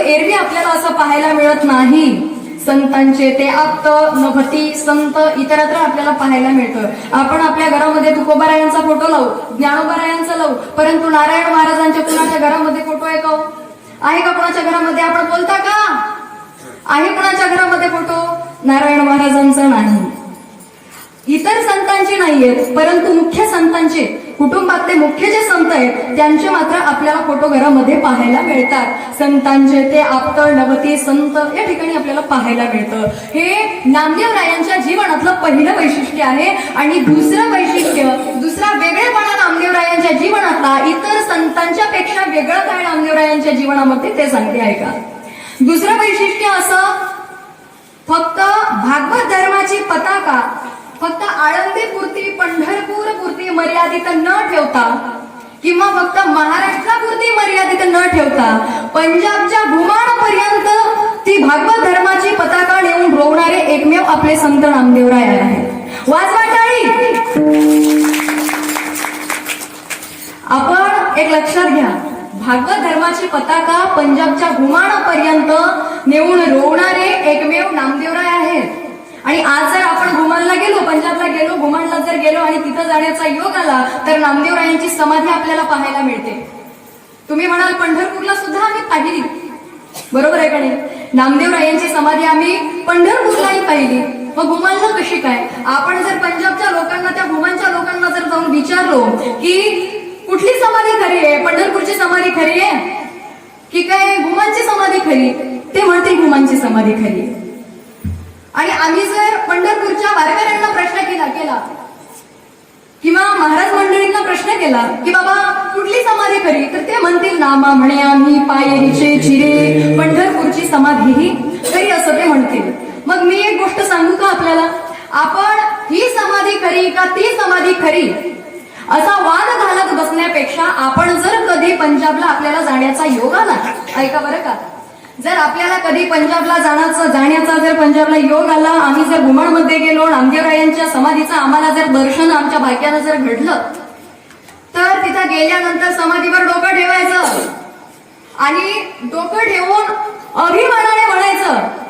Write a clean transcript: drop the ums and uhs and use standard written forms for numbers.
एरवी आपल्याला असं पाहायला मिळत नाही. संतांचे ते आप्त नभती संत इतरत्र आपल्याला पाहायला मिळतं. आपण आपल्या घरामध्ये तुकोबारायांचा फोटो लावू, ज्ञानोबारायांचा लावू, परंतु नारायण महाराजांच्या कुणाच्या घरामध्ये फोटो आहे का? आहे का कुणाच्या घरामध्ये? आपण बोलता का? आहे कुणाच्या घरामध्ये फोटो? नारायण महाराजांचा नाही, इतर संतांचे नाहीयेत, परंतु मुख्य संतांचे, कुटुंबातले मुख्य जे संत आहेत त्यांचे मात्र आपल्याला फोटो घरामध्ये पाहायला मिळतात. संतांचे ते आप्त नवती संत या ठिकाणी आपल्याला पाहायला मिळतं. हे नामदेवरायांच्या जीवनातलं पहिलं वैशिष्ट्य आहे. आणि दुसरं वैशिष्ट्य, दुसरा वेगळेपणा नामदेवरायांच्या जीवनातला इतर संतांच्या पेक्षा वेगळं काय नामदेवरायांच्या जीवनामध्ये ते सांगते आहे का? दुसरं वैशिष्ट्य असं, फक्त भागवत धर्माची पताका फक्त आळंदीपुरती पंढरपूर पुरती मर्यादित न ठेवता किंवा फक्त महाराष्ट्रापुरती मर्यादित न ठेवता पंजाबच्या घुमाणपर्यंत ती भागवत धर्माची पताका नेऊन रोवणारे एकमेव आपले संत नामदेवराय आहेत. वाजवा टाळी. आपण एक लक्षात घ्या, भागवत धर्माची पताका पंजाबच्या घुमाणापर्यंत नेऊन रोवणारे एकमेव नामदेवराय आहेत. आणि आज जर आपण घुमानला गेलो, पंजाबला गेलो, घुमानला जर गेलो आणि तिथं जाण्याचा योग आला तर नामदेवरायांची समाधी आपल्याला पाहायला मिळते. तुम्ही म्हणाल पंढरपूरला सुद्धा आम्ही पाहिली, बरोबर आहे का नाही? नामदेवरायांची समाधी आम्ही पंढरपूरलाही पाहिली, मग घुमानला कशी काय? आपण जर पंजाबच्या लोकांना, त्या घुमानच्या लोकांना जर जाऊन विचारलो की कुठली समाधी खरी आहे, पंढरपूरची समाधी खरी आहे की काय घुमानची समाधी खरी, ते म्हणतील घुमानची समाधी खरी. आणि आम्ही जर पंढरपूरच्या वारकऱ्यांना प्रश्न केला किंवा महाराज मंडळींना प्रश्न केला की बाबा कुठली समाधी खरी, तर ते म्हणतील नामा म्हणे आम्ही पायरीचे चिरे, पंढरपूरची समाधी ही खरी असं ते म्हणतील. मग मी एक गोष्ट सांगू का आपल्याला? आपण ही समाधी खरी का ती समाधी खरी असा वाद घालत बसण्यापेक्षा आपण जर कधी पंजाबला आपल्याला जाण्याचा योग आला, ऐका बरं का, जर आपल्याला कधी पंजाबला जाण्याचा जर पंजाबला योग आला, आम्ही जर घुमणमध्ये गेलो, नामदेवरायांच्या समाधीचं आम्हाला जर दर्शन आमच्या भाग्यानं जर घडलं, तर तिथं गेल्यानंतर समाधीवर डोकं ठेवायचं आणि डोकं ठेवून अभिमानाने म्हणायचं